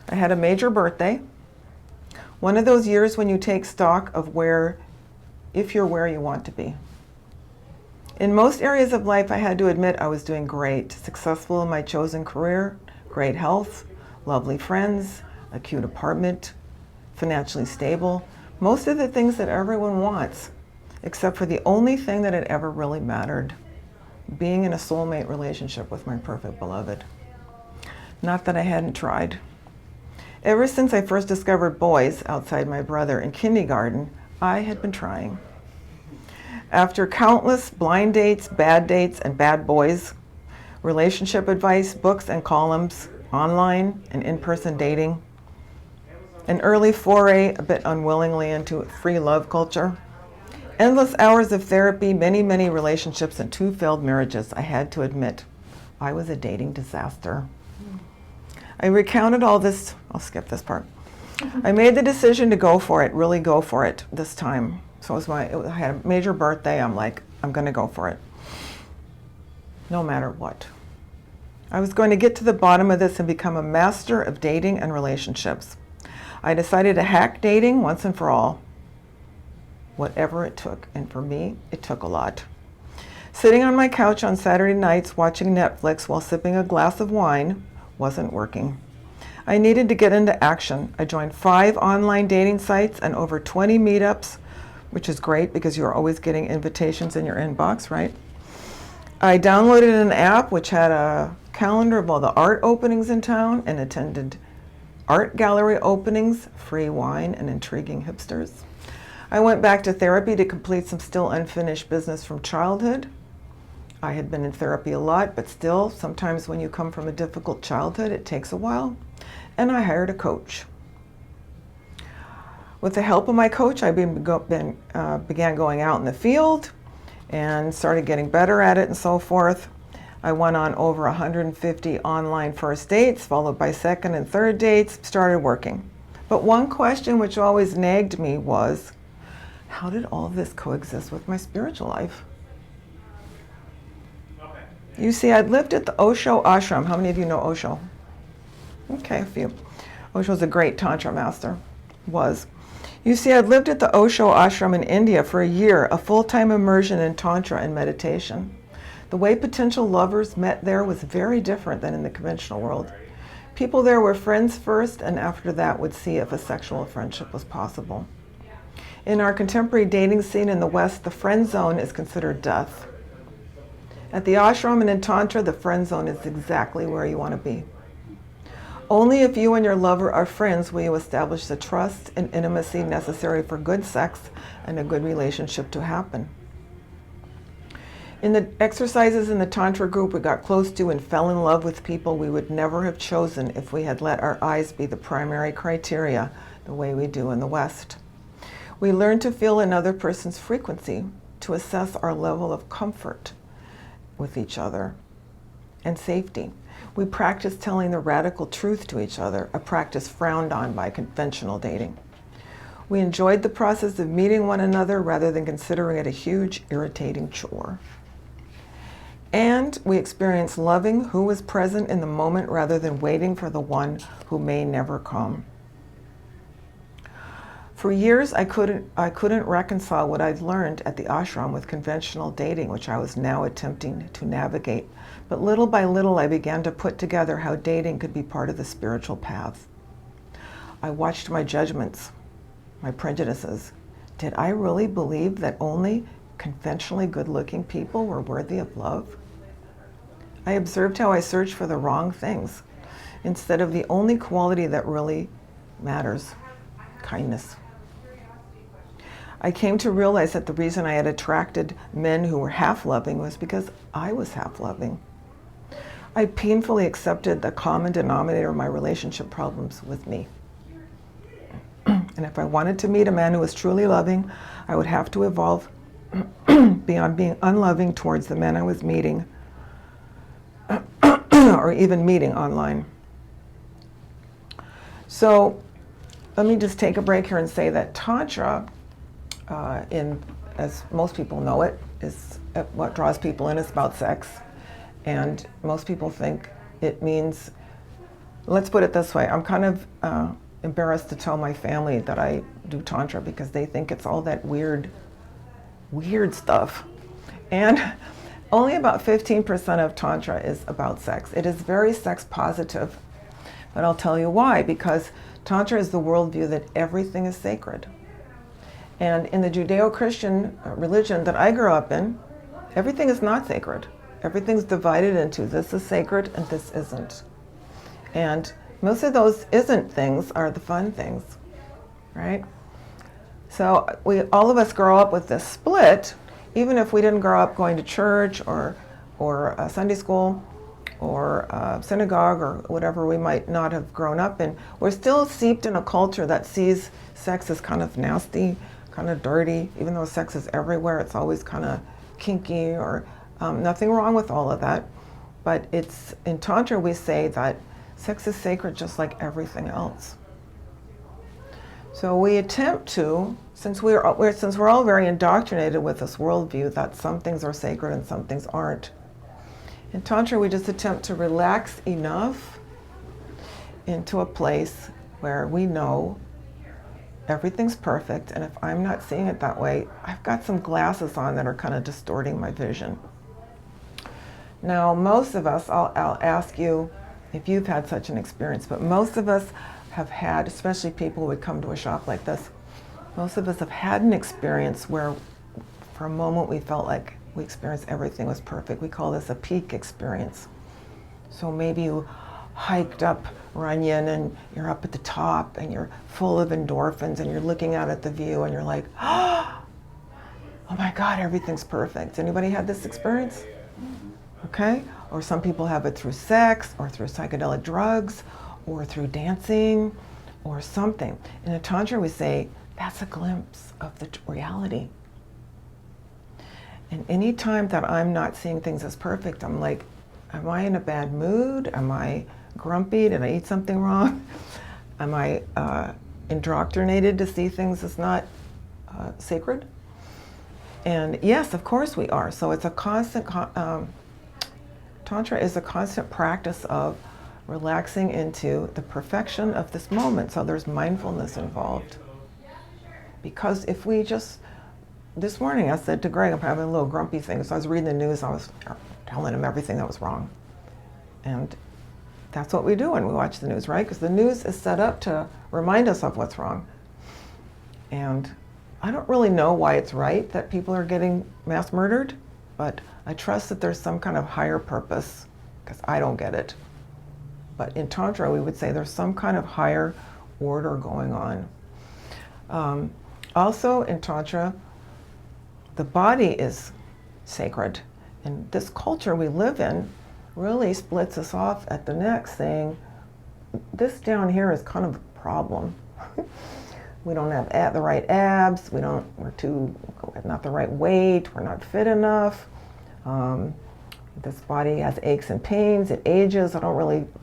I had a major birthday. One of those years when you take stock of if you're where you want to be. In most areas of life, I had to admit I was doing great, successful in my chosen career, great health, lovely friends, a cute apartment, financially stable, most of the things that everyone wants, except for the only thing that had ever really mattered, being in a soulmate relationship with my perfect beloved. Not that I hadn't tried. Ever since I first discovered boys outside my brother in kindergarten, I had been trying. After countless blind dates, and bad boys, relationship advice, books and columns, online and in-person dating, an early foray, a bit unwillingly, into free love culture, endless hours of therapy, many relationships, and 2 failed marriages, I had to admit I was a dating disaster. I recounted all this. I'll skip this part. I made the decision to go for it, really go for it this time. So I had a major birthday. I'm like, I'm going to go for it, no matter what. I was going to get to the bottom of this and become a master of dating and relationships. I decided to hack dating once and for all, whatever it took. And for me, it took a lot. Sitting on my couch on Saturday nights watching Netflix while sipping a glass of wine wasn't working. I needed to get into action. I joined 5 online dating sites and over 20 meetups, which is great because you're always getting invitations in your inbox, right? I downloaded an app which had a calendar of all the art openings in town and attended art gallery openings, free wine, and intriguing hipsters. I went back to therapy to complete some still unfinished business from childhood. I had been in therapy a lot, but still, sometimes when you come from a difficult childhood, it takes a while. And I hired a coach. With the help of my coach, I began going out in the field and started getting better at it and so forth. I went on over 150 online first dates, followed by second and third dates, started working. But one question which always nagged me was, how did all this coexist with my spiritual life? You see, I'd lived at the Osho Ashram. How many of you know Osho? Okay, a few. Osho's a great Tantra master, was. You see, I'd lived at the Osho Ashram in India for a year, a full-time immersion in Tantra and meditation. The way potential lovers met there was very different than in the conventional world. People there were friends first, and after that would see if a sexual friendship was possible. In our contemporary dating scene in the West, the friend zone is considered death. At the ashram and in Tantra, the friend zone is exactly where you want to be. Only if you and your lover are friends will you establish the trust and intimacy necessary for good sex and a good relationship to happen. In the exercises in the Tantra group, we got close to and fell in love with people we would never have chosen if we had let our eyes be the primary criteria, the way we do in the West. We learned to feel another person's frequency, to assess our level of comfort with each other and safety. We practiced telling the radical truth to each other, a practice frowned on by conventional dating. We enjoyed the process of meeting one another rather than considering it a huge, irritating chore. And we experienced loving who was present in the moment rather than waiting for the one who may never come. For years, I couldn't reconcile what I'd learned at the ashram with conventional dating, which I was now attempting to navigate. But little by little, I began to put together how dating could be part of the spiritual path. I watched my judgments, my prejudices. Did I really believe that only conventionally good-looking people were worthy of love? I observed how I searched for the wrong things instead of the only quality that really matters, kindness. I came to realize that the reason I had attracted men who were half-loving was because I was half-loving. I painfully accepted the common denominator of my relationship problems with me. And if I wanted to meet a man who was truly loving, I would have to evolve beyond being unloving towards the men I was meeting or even meeting online. So let me just take a break here and say that Tantra, as most people know it, is what draws people in. It's about sex. And most people think it means let's put it this way. I'm kind of embarrassed to tell my family that I do Tantra because they think it's all that weird stuff. And only about 15% of Tantra is about sex. It is very sex positive, but I'll tell you why, because Tantra is the worldview that everything is sacred. And in the Judeo-Christian religion that I grew up in, everything is not sacred. Everything's divided into this is sacred and this isn't. And most of those isn't things are the fun things, right? So all of us grow up with this split, even if we didn't grow up going to church or Sunday school or synagogue or whatever we might not have grown up in. We're still seeped in a culture that sees sex as kind of nasty, kind of dirty. Even though sex is everywhere, it's always kind of kinky or nothing wrong with all of that. But it's in Tantra we say that sex is sacred just like everything else. So we attempt to, since we're all very indoctrinated with this worldview that some things are sacred and some things aren't. In Tantra, we just attempt to relax enough into a place where we know everything's perfect, and if I'm not seeing it that way, I've got some glasses on that are kind of distorting my vision. Now, most of us, I'll ask you if you've had such an experience, but most of us have had, especially people who would come to a shop like this, most of us have had an experience where for a moment we felt like we experienced everything was perfect. We call this a peak experience. So maybe you hiked up Runyon and you're up at the top and you're full of endorphins and you're looking out at the view and you're like, oh my God, everything's perfect. Anybody had this experience? Okay? Or some people have it through sex or through psychedelic drugs or through dancing or something. In a Tantra we say, that's a glimpse of the reality. And any time that I'm not seeing things as perfect, I'm like, am I in a bad mood? Am I grumpy? Did I eat something wrong? Am I indoctrinated to see things as not sacred? And yes, of course we are. So it's a constant, Tantra is a constant practice of relaxing into the perfection of this moment. So there's mindfulness involved. Because if we just, this morning I said to Greg, I'm having a little grumpy thing. So I was reading the news, I was telling him everything that was wrong. And that's what we do when we watch the news, right? Because the news is set up to remind us of what's wrong. And I don't really know why it's right that people are getting mass murdered, but I trust that there's some kind of higher purpose, because I don't get it. But in Tantra, we would say there's some kind of higher order going on. Also in Tantra, the body is sacred. And this culture we live in really splits us off at the neck, saying, this down here is kind of a problem. We don't have the right abs, we're not the right weight, we're not fit enough. This body has aches and pains, it ages, I don't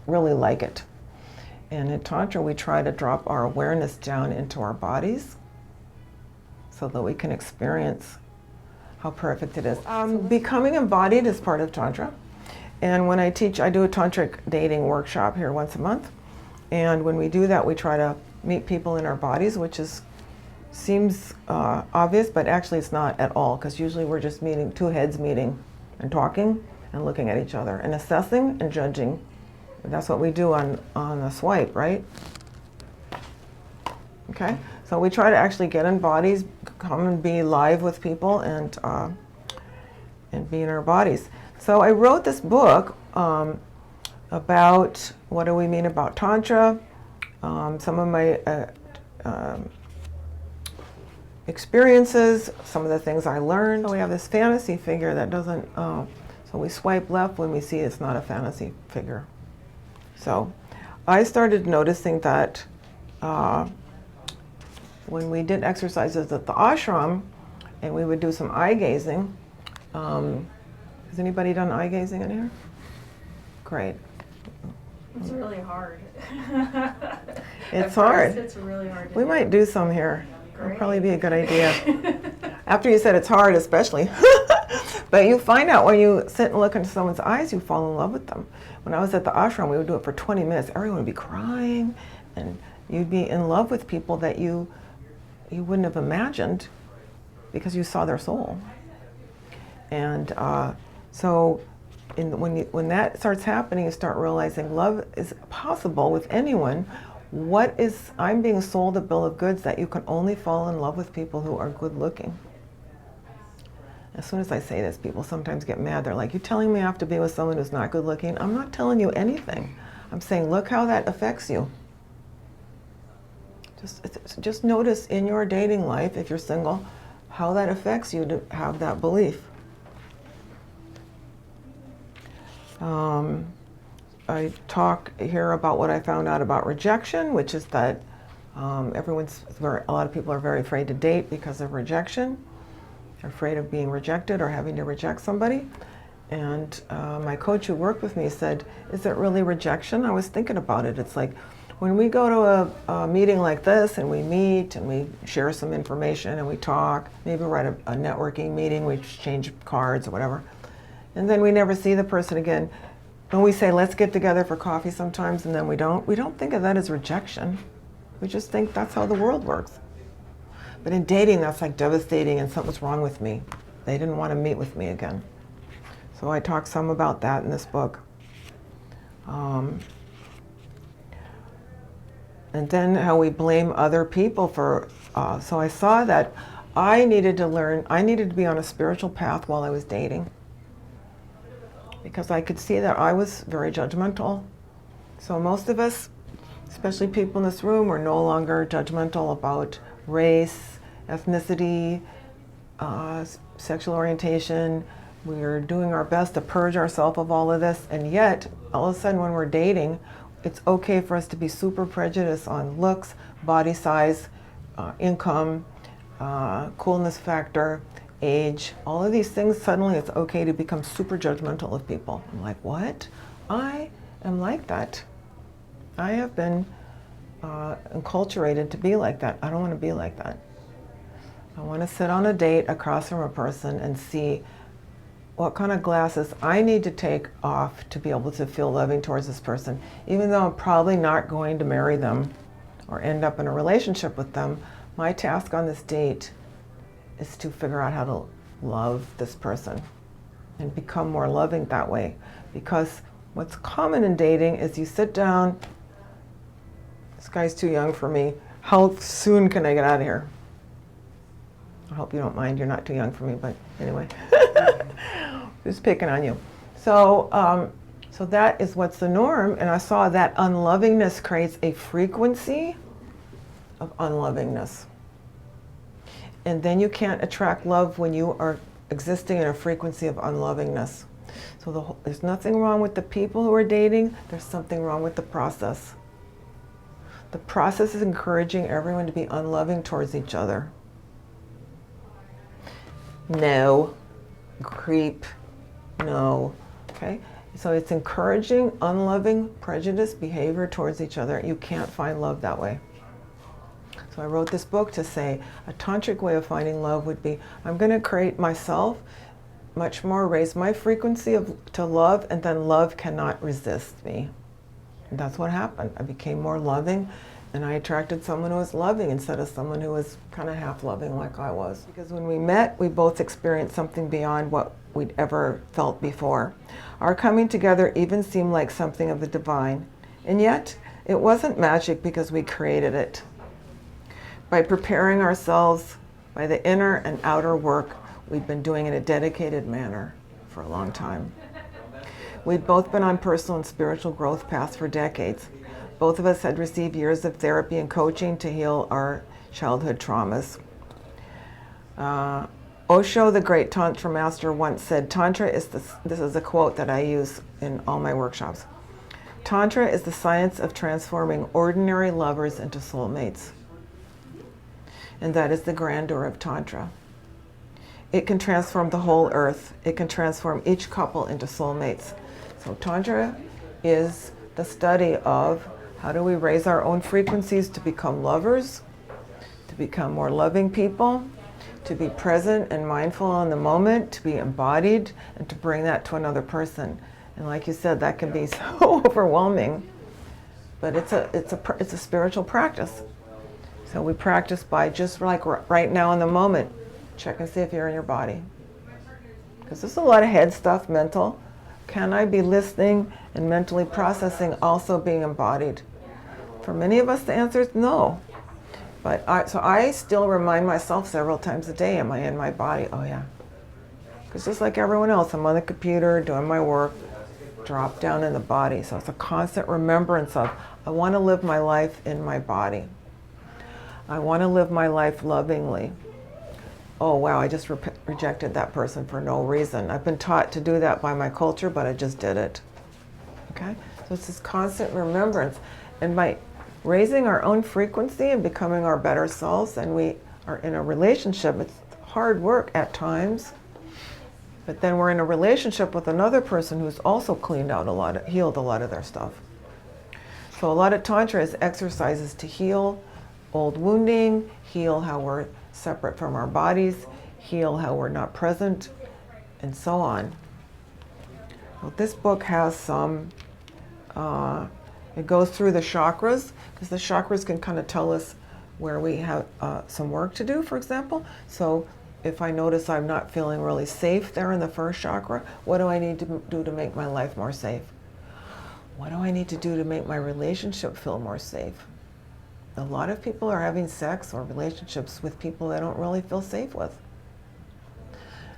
really like it. And in Tantra, we try to drop our awareness down into our bodies so that we can experience how perfect it is. Becoming embodied is part of Tantra. And when I teach, I do a tantric dating workshop here once a month. And when we do that, we try to meet people in our bodies, which seems obvious, but actually it's not at all, because usually we're just meeting, two heads meeting and talking and looking at each other and assessing and judging. That's what we do on a swipe, right? Okay, so we try to actually get in bodies, come and be live with people and be in our bodies. So I wrote this book about what do we mean about Tantra, some of my experiences, some of the things I learned. So we have this fantasy figure that doesn't, so we swipe left when we see it's not a fantasy figure. So I started noticing that when we did exercises at the ashram and we would do some eye gazing, has anybody done eye gazing in here? Great. It's really hard. It's hard. It's really hard. We might do some here. Great. It'll probably be a good idea. After you said it's hard, especially. But you find out when you sit and look into someone's eyes, you fall in love with them. When I was at the ashram, we would do it for 20 minutes. Everyone would be crying, and you'd be in love with people that you wouldn't have imagined because you saw their soul. And so when that starts happening, you start realizing love is possible with anyone. I'm being sold a bill of goods that you can only fall in love with people who are good looking. As soon as I say this, people sometimes get mad. They're like, you're telling me I have to be with someone who's not good looking? I'm not telling you anything. I'm saying, look how that affects you. Just notice in your dating life, if you're single, how that affects you to have that belief. I talk here about what I found out about rejection, which is that a lot of people are very afraid to date because of rejection. They're afraid of being rejected or having to reject somebody. And my coach who worked with me said, is it really rejection? I was thinking about it. It's like when we go to a meeting like this and we meet and we share some information and we talk, maybe we're at a networking meeting, we exchange cards or whatever, and then we never see the person again. And we say, let's get together for coffee sometimes, and then we don't think of that as rejection. We just think that's how the world works. But in dating, that's like devastating and something's wrong with me. They didn't want to meet with me again. So I talk some about that in this book. And then how we blame other people for, so I saw that I needed to be on a spiritual path while I was dating. Because I could see that I was very judgmental. So most of us, especially people in this room, were no longer judgmental about race, ethnicity, sexual orientation. We are doing our best to purge ourselves of all of this, and yet, all of a sudden when we're dating, it's okay for us to be super prejudiced on looks, body size, income, coolness factor, age, all of these things. Suddenly it's okay to become super judgmental of people. I'm like, what? I am like that. I have been enculturated to be like that. I don't want to be like that. I want to sit on a date across from a person and see what kind of glasses I need to take off to be able to feel loving towards this person. Even though I'm probably not going to marry them or end up in a relationship with them, my task on this date is to figure out how to love this person and become more loving that way. Because what's common in dating is you sit down, this guy's too young for me, how soon can I get out of here? I hope you don't mind, you're not too young for me, but anyway. Just picking on you. So, so that is what's the norm, and I saw that unlovingness creates a frequency of unlovingness. And then you can't attract love when you are existing in a frequency of unlovingness. So there's nothing wrong with the people who are dating, there's something wrong with the process. The process is encouraging everyone to be unloving towards each other. No. Creep. No. Okay? So it's encouraging unloving, prejudiced behavior towards each other. You can't find love that way. So I wrote this book to say a tantric way of finding love would be, I'm going to create myself much more, raise my frequency to love, and then love cannot resist me. And that's what happened. I became more loving, and I attracted someone who was loving instead of someone who was kind of half loving like I was. Because when we met, we both experienced something beyond what we'd ever felt before. Our coming together even seemed like something of the divine. And yet, it wasn't magic because we created it. By preparing ourselves by the inner and outer work we've been doing in a dedicated manner for a long time. We'd both been on personal and spiritual growth paths for decades. Both of us had received years of therapy and coaching to heal our childhood traumas. Osho, the great Tantra master, once said, Tantra is this is a quote that I use in all my workshops. Tantra is the science of transforming ordinary lovers into soulmates. And that is the grandeur of Tantra. It can transform the whole earth. It can transform each couple into soulmates. So Tantra is the study of how do we raise our own frequencies to become lovers, to become more loving people, to be present and mindful in the moment, to be embodied, and to bring that to another person. And like you said, that can be so overwhelming, but it's a spiritual practice. So we practice by just like right now in the moment, check and see if you're in your body. Because there's a lot of head stuff, mental. Can I be listening and mentally processing, also being embodied? For many of us, the answer is no. But I still remind myself several times a day, am I in my body? Oh yeah. Because just like everyone else, I'm on the computer doing my work, drop down in the body. So it's a constant remembrance of, I want to live my life in my body. I want to live my life lovingly. Oh wow, I just rejected that person for no reason. I've been taught to do that by my culture, but I just did it. Okay? So it's this constant remembrance. And by raising our own frequency and becoming our better selves, and we are in a relationship, it's hard work at times, but then we're in a relationship with another person who's also cleaned out healed a lot of their stuff. So a lot of Tantra is exercises to heal old wounding, heal how we're separate from our bodies, heal how we're not present, and so on. Well, this book has some, it goes through the chakras, because the chakras can kind of tell us where we have some work to do, for example. So if I notice I'm not feeling really safe there in the first chakra, what do I need to do to make my life more safe? What do I need to do to make my relationship feel more safe? A lot of people are having sex or relationships with people they don't really feel safe with.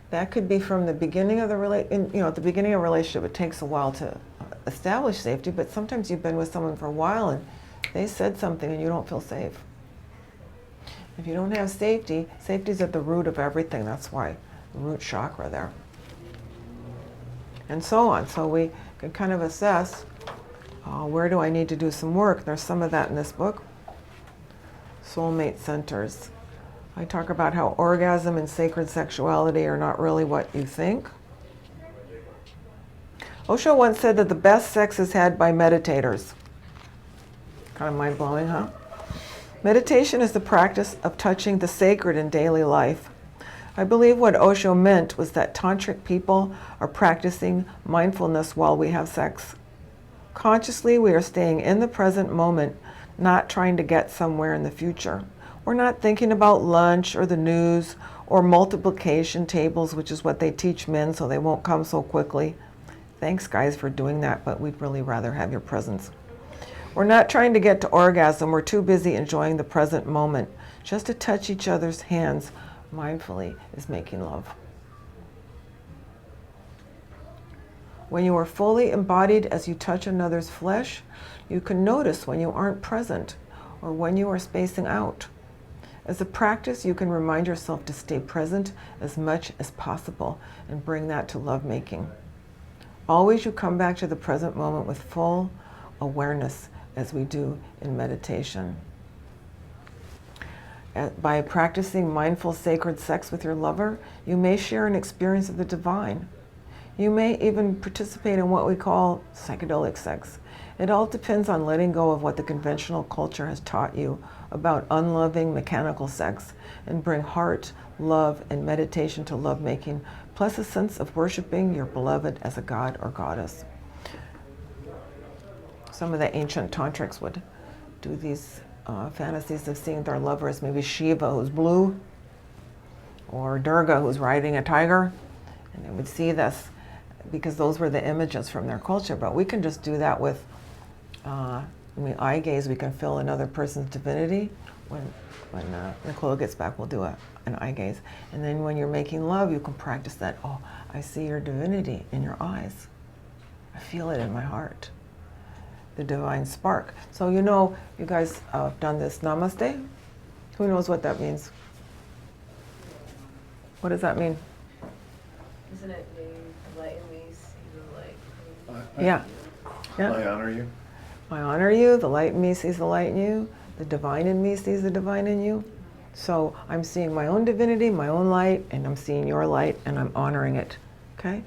That could be from the beginning of at the beginning of a relationship, it takes a while to establish safety, but sometimes you've been with someone for a while and they said something and you don't feel safe. If you don't have safety, safety is at the root of everything. That's why the root chakra there. And so on. So we can kind of assess where do I need to do some work. There's some of that in this book. Soulmate centers. I talk about how orgasm and sacred sexuality are not really what you think. Osho once said that the best sex is had by meditators. Kind of mind-blowing, huh? Meditation is the practice of touching the sacred in daily life. I believe what Osho meant was that tantric people are practicing mindfulness while we have sex. Consciously, we are staying in the present moment, not trying to get somewhere in the future. We're not thinking about lunch or the news or multiplication tables, which is what they teach men so they won't come so quickly. Thanks, guys, for doing that, but we'd really rather have your presence. We're not trying to get to orgasm. We're too busy enjoying the present moment. Just to touch each other's hands mindfully is making love. When you are fully embodied as you touch another's flesh, you can notice when you aren't present or when you are spacing out. As a practice, you can remind yourself to stay present as much as possible and bring that to lovemaking. Always you come back to the present moment with full awareness as we do in meditation. By practicing mindful sacred sex with your lover, you may share an experience of the divine. You may even participate in what we call psychedelic sex. It all depends on letting go of what the conventional culture has taught you about unloving mechanical sex and bring heart, love, and meditation to lovemaking, plus a sense of worshiping your beloved as a god or goddess. Some of the ancient tantrics would do these fantasies of seeing their lover as maybe Shiva, who's blue, or Durga, who's riding a tiger, and they would see this because those were the images from their culture. But we can just do that with when we eye gaze. We can feel another person's divinity. When Nicole gets back, we'll do an eye gaze. And then when you're making love, you can practice that. Oh, I see your divinity in your eyes. I feel it in my heart. The divine spark. So you know, you guys have done this namaste. Who knows what that means? What does that mean? Isn't it the light in me, see the light? Yeah. I honor you. I honor you. The light in me sees the light in you. The divine in me sees the divine in you. So I'm seeing my own divinity, my own light, and I'm seeing your light, and I'm honoring it. Okay?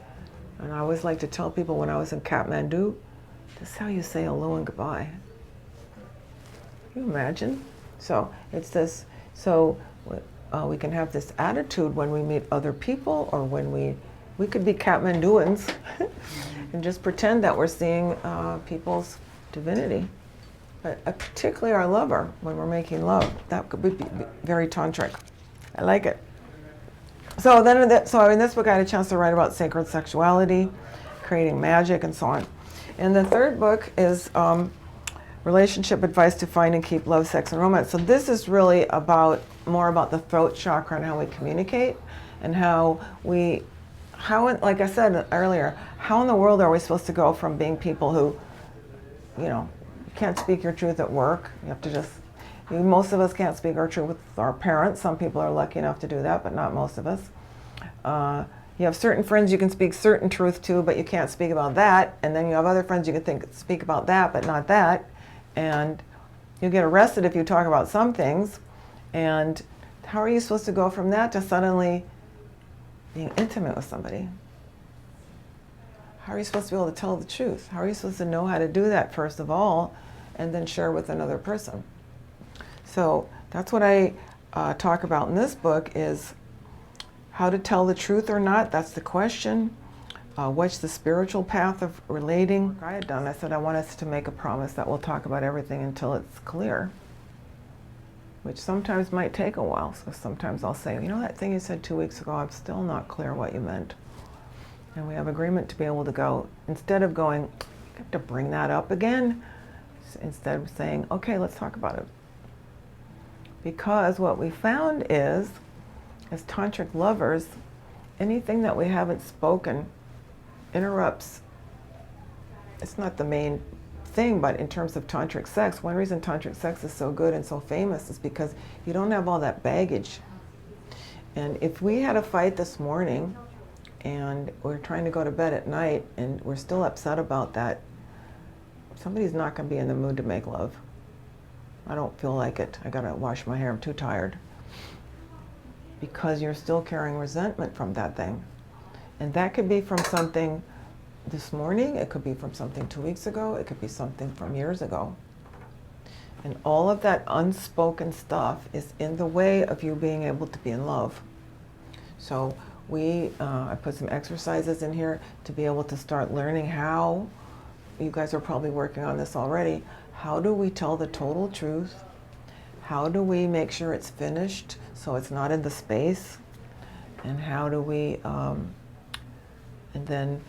And I always like to tell people when I was in Kathmandu, this is how you say hello and goodbye. Can you imagine? So it's this. So we can have this attitude when we meet other people, or when we could be Kathmanduans and just pretend that we're seeing people's divinity. But particularly our lover, when we're making love, that could be very tantric. I like it. So then, in this book, I had a chance to write about sacred sexuality, creating magic, and so on. And the third book is relationship advice to find and keep love, sex, and romance. So this is really more about the throat chakra and how we communicate, and like I said earlier, how in the world are we supposed to go from being people who, you can't speak your truth at work? You have to most of us can't speak our truth with our parents. Some people are lucky enough to do that, but not most of us. You have certain friends you can speak certain truth to, but you can't speak about that. And then you have other friends you can speak about that, but not that. And you get arrested if you talk about some things. And how are you supposed to go from that to suddenly being intimate with somebody? How are you supposed to be able to tell the truth? How are you supposed to know how to do that, first of all, and then share with another person? So that's what I talk about in this book, is how to tell the truth or not. That's the question. What's the spiritual path of relating? I had done, I said I want us to make a promise that we'll talk about everything until it's clear, which sometimes might take a while. So sometimes I'll say, that thing you said 2 weeks ago, I'm still not clear what you meant. And we have agreement to be able to go, instead of going, you have to bring that up again, instead of saying, okay, let's talk about it. Because what we found is, as tantric lovers, anything that we haven't spoken interrupts. It's not the main thing, but in terms of tantric sex, one reason tantric sex is so good and so famous is because you don't have all that baggage. And if we had a fight this morning and we're trying to go to bed at night and we're still upset about that, somebody's not going to be in the mood to make love. I don't feel like it. I gotta wash my hair, I'm too tired. Because you're still carrying resentment from that thing. And that could be from something this morning, it could be from something 2 weeks ago, it could be something from years ago. And all of that unspoken stuff is in the way of you being able to be in love. So I put some exercises in here to be able to start learning how, you guys are probably working on this already, how do we tell the total truth? How do we make sure it's finished so it's not in the space? And how do we, and then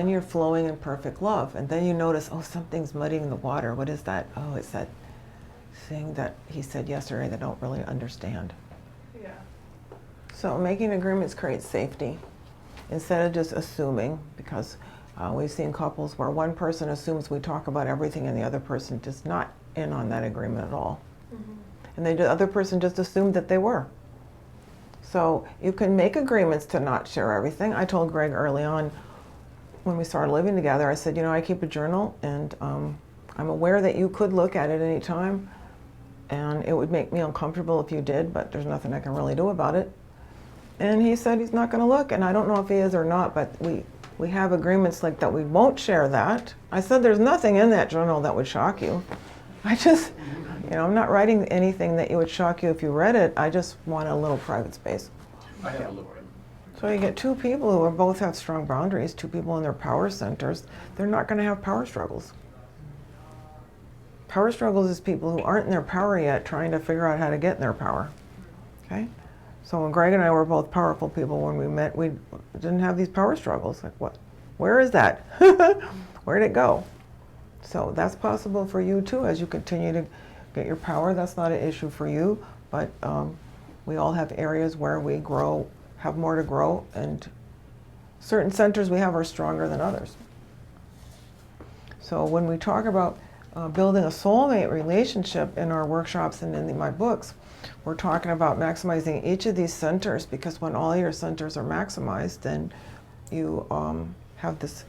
you're flowing in perfect love. And then you notice, oh, something's muddying the water. What is that? Oh, it's that thing that he said yesterday that I don't really understand. Yeah. So making agreements creates safety instead of just assuming, because we've seen couples where one person assumes we talk about everything and the other person is not in on that agreement at all. Mm-hmm. And the other person just assumed that they were. So you can make agreements to not share everything. I told Greg early on when we started living together, I said, I keep a journal and I'm aware that you could look at it any time and it would make me uncomfortable if you did, but there's nothing I can really do about it. And he said he's not going to look, and I don't know if he is or not, but we have agreements like that we won't share that. I said there's nothing in that journal that would shock you. I just, I'm not writing anything that you would shock you if you read it. I just want a little private space. I have a little. So you get two people who both have strong boundaries, two people in their power centers, they're not going to have power struggles. Power struggles is people who aren't in their power yet trying to figure out how to get in their power. Okay? So when Greg and I were both powerful people when we met, we didn't have these power struggles. Like, what? Where is that? Where'd it go? So that's possible for you too as you continue to get your power. That's not an issue for you, but we all have areas where we grow, have more to grow, and certain centers we have are stronger than others. So when we talk about building a soulmate relationship in our workshops and in my books, we're talking about maximizing each of these centers, because when all your centers are maximized, then you have this,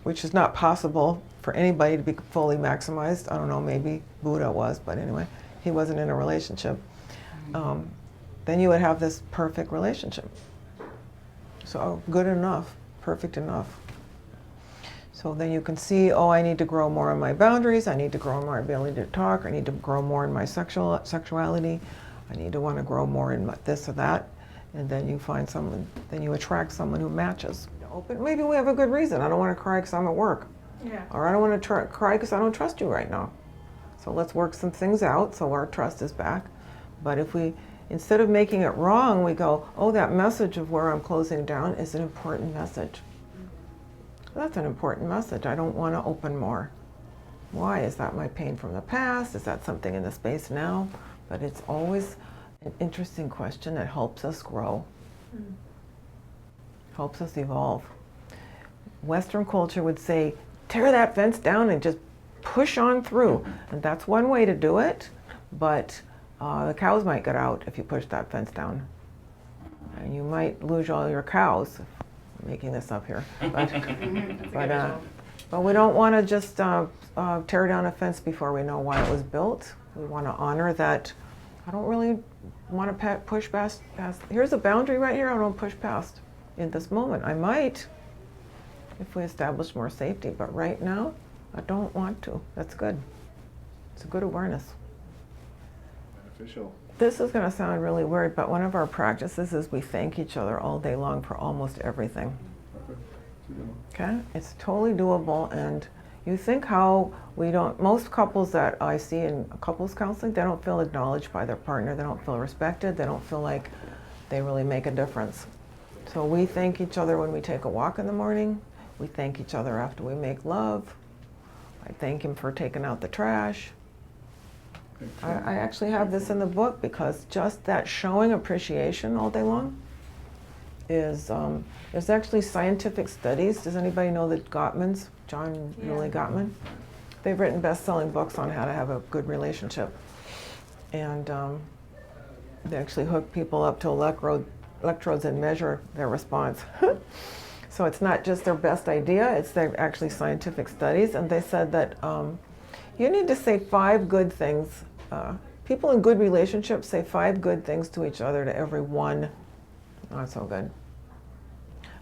which is not possible for anybody to be fully maximized. I don't know, maybe Buddha was, but anyway, he wasn't in a relationship. Then you would have this perfect relationship. So good enough, perfect enough. So then you can see, oh, I need to grow more in my boundaries, I need to grow in my ability to talk, I need to grow more in my sexuality, I need to want to grow more in this or that. And then you find someone, then you attract someone who matches. Open. Maybe we have a good reason. I don't want to cry because I'm at work. Yeah. Or I don't want to cry because I don't trust you right now. So let's work some things out so our trust is back. But if we, instead of making it wrong, we go, oh, that message of where I'm closing down is an important message. That's an important message. I don't want to open more. Why? Is that my pain from the past? Is that something in the space now? But it's always an interesting question that helps us grow, helps us evolve. Western culture would say, tear that fence down and just push on through. And that's one way to do it, but the cows might get out if you push that fence down. And you might lose all your cows. I'm making this up here. But we don't want to just tear down a fence before we know why it was built. We want to honor that. I don't really want to push past. Here's a boundary right here I don't push past in this moment. I might if we establish more safety, but right now I don't want to. That's good. It's a good awareness. Beneficial. This is going to sound really weird, but one of our practices is we thank each other all day long for almost everything. Okay? It's totally doable, and you think how we don't, most couples that I see in couples counseling, they don't feel acknowledged by their partner, they don't feel respected, they don't feel like they really make a difference. So we thank each other when we take a walk in the morning, we thank each other after we make love, I thank him for taking out the trash. I actually have this in the book because just that showing appreciation all day long is, there's actually scientific studies. Does anybody know the Gottmans, John Julie Gottman? They've written best-selling books on how to have a good relationship. And they actually hook people up to electrodes and measure their response. So it's not just their best idea, it's their actually scientific studies. And they said that you need to say 5 good things. People in good relationships say 5 good things to each other to every one not so good.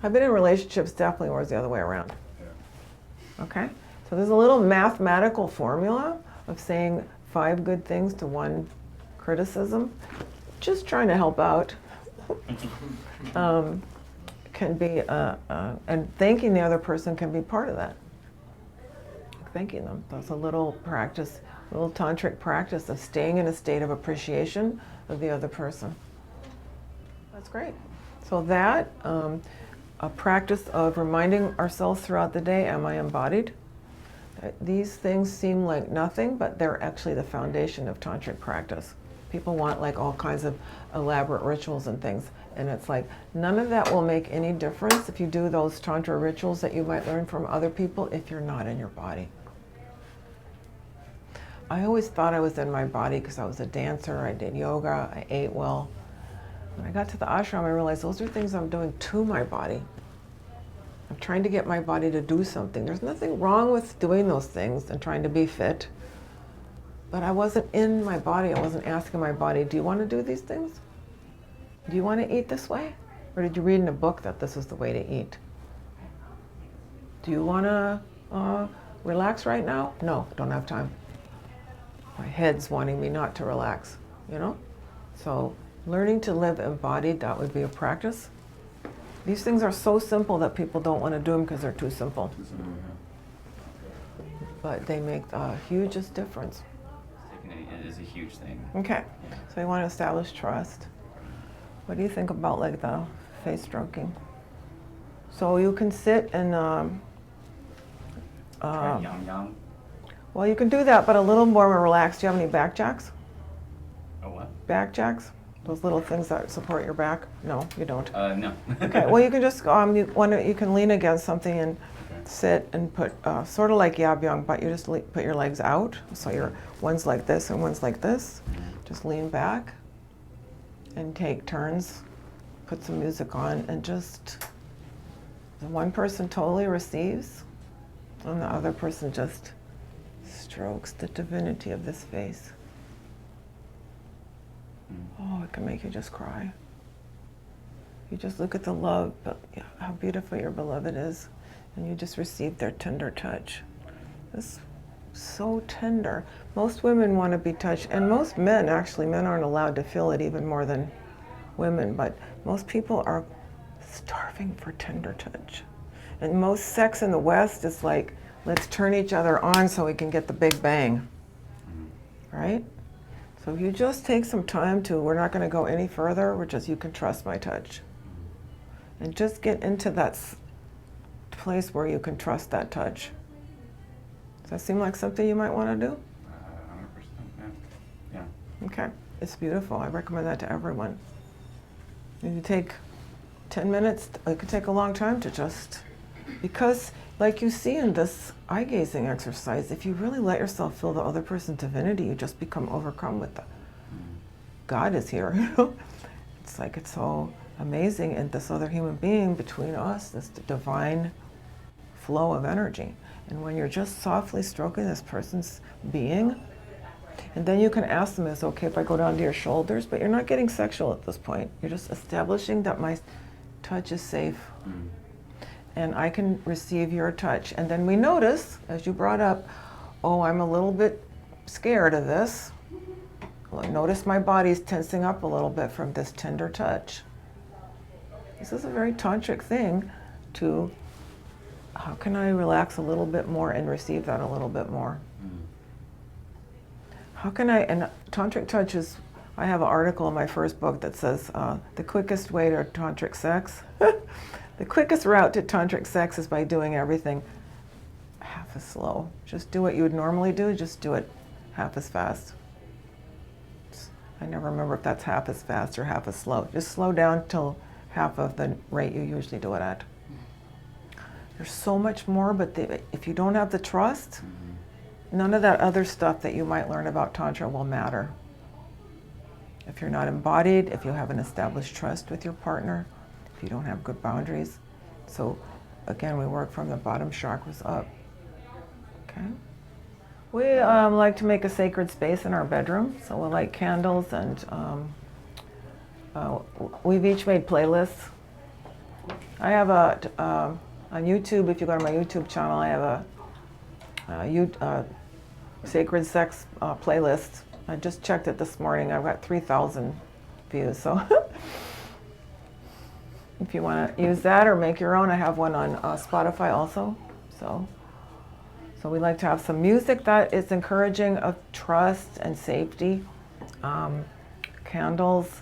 I've been in relationships definitely where it's the other way around. Yeah. Okay? So there's a little mathematical formula of saying 5 good things to 1 criticism. Just trying to help out. Can be, and thanking the other person can be part of that. Thanking them. That's a little practice, a little tantric practice of staying in a state of appreciation of the other person. That's great. So that, a practice of reminding ourselves throughout the day, am I embodied? These things seem like nothing, but they're actually the foundation of tantric practice. People want like all kinds of elaborate rituals and things, and it's like none of that will make any difference if you do those tantra rituals that you might learn from other people if you're not in your body. I always thought I was in my body because I was a dancer, I did yoga, I ate well. When I got to the ashram, I realized those are things I'm doing to my body. I'm trying to get my body to do something. There's nothing wrong with doing those things and trying to be fit. But I wasn't in my body. I wasn't asking my body, do you want to do these things? Do you want to eat this way? Or did you read in a book that this is the way to eat? Do you want to relax right now? No, don't have time. My head's wanting me not to relax, you know? So learning to live embodied, that would be a practice. These things are so simple that people don't want to do them because they're too simple. But they make the hugest difference. It is a huge thing. Okay, so you want to establish trust. What do you think about like the face stroking? So you can sit and Yang. well, you can do that, but a little more relaxed. Do you have any back jacks? Oh, what? Back jacks? Those little things that support your back? No, you don't. No. Okay, well you can just you can lean against something and sit and put sort of like yabyung, but you just put your legs out. So your one's like this and one's like this. Just lean back and take turns. Put some music on and just the one person totally receives and the other person just strokes the divinity of this face. Oh, it can make you just cry. You just look at the love, but how beautiful your beloved is, and you just receive their tender touch. This so tender. Most women want to be touched, and most men, actually, men aren't allowed to feel it even more than women, but most people are starving for tender touch. And most sex in the West is like, let's turn each other on so we can get the big bang, right? So if you just take some time to, we're not going to go any further, we're just, you can trust my touch. And just get into that place where you can trust that touch. Does that seem like something you might want to do? 100%, yeah. Yeah. Okay, it's beautiful. I recommend that to everyone. If you take 10 minutes, it could take a long time to just, because like you see in this eye gazing exercise, if you really let yourself feel the other person's divinity, you just become overcome with that. God is here, you know? It's like it's so amazing, and this other human being between us, this divine flow of energy. And when you're just softly stroking this person's being, and then you can ask them, is it okay if I go down to your shoulders? But you're not getting sexual at this point. You're just establishing that my touch is safe. And I can receive your touch. And then we notice, as you brought up, oh, I'm a little bit scared of this. Well, notice my body's tensing up a little bit from this tender touch. This is a very tantric thing to, how can I relax a little bit more and receive that a little bit more? How can I, and tantric touch is, I have an article in my first book that says the quickest way to tantric sex, the quickest route to tantric sex is by doing everything half as slow. Just do what you would normally do, just do it half as fast. I never remember if that's half as fast or half as slow. Just slow down till half of the rate you usually do it at. There's so much more, but if you don't have the trust, none of that other stuff that you might learn about Tantra will matter. If you're not embodied, if you haven't established trust with your partner, if you don't have good boundaries. So again, we work from the bottom chakras up. Okay. We like to make a sacred space in our bedroom, so we'll light candles, and we've each made playlists. I have on YouTube, if you go to my YouTube channel, I have a sacred sex playlist. I just checked it this morning. I've got 3,000 views. So if you want to use that or make your own, I have one on Spotify also. So we like to have some music that is encouraging of trust and safety. Candles.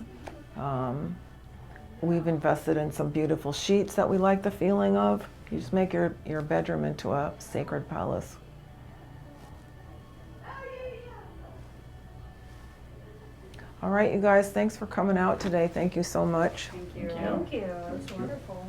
We've invested in some beautiful sheets that we like the feeling of. You just make your bedroom into a sacred palace. All right, you guys, thanks for coming out today. Thank you so much. Thank you. Thank you. Thank you. That's wonderful.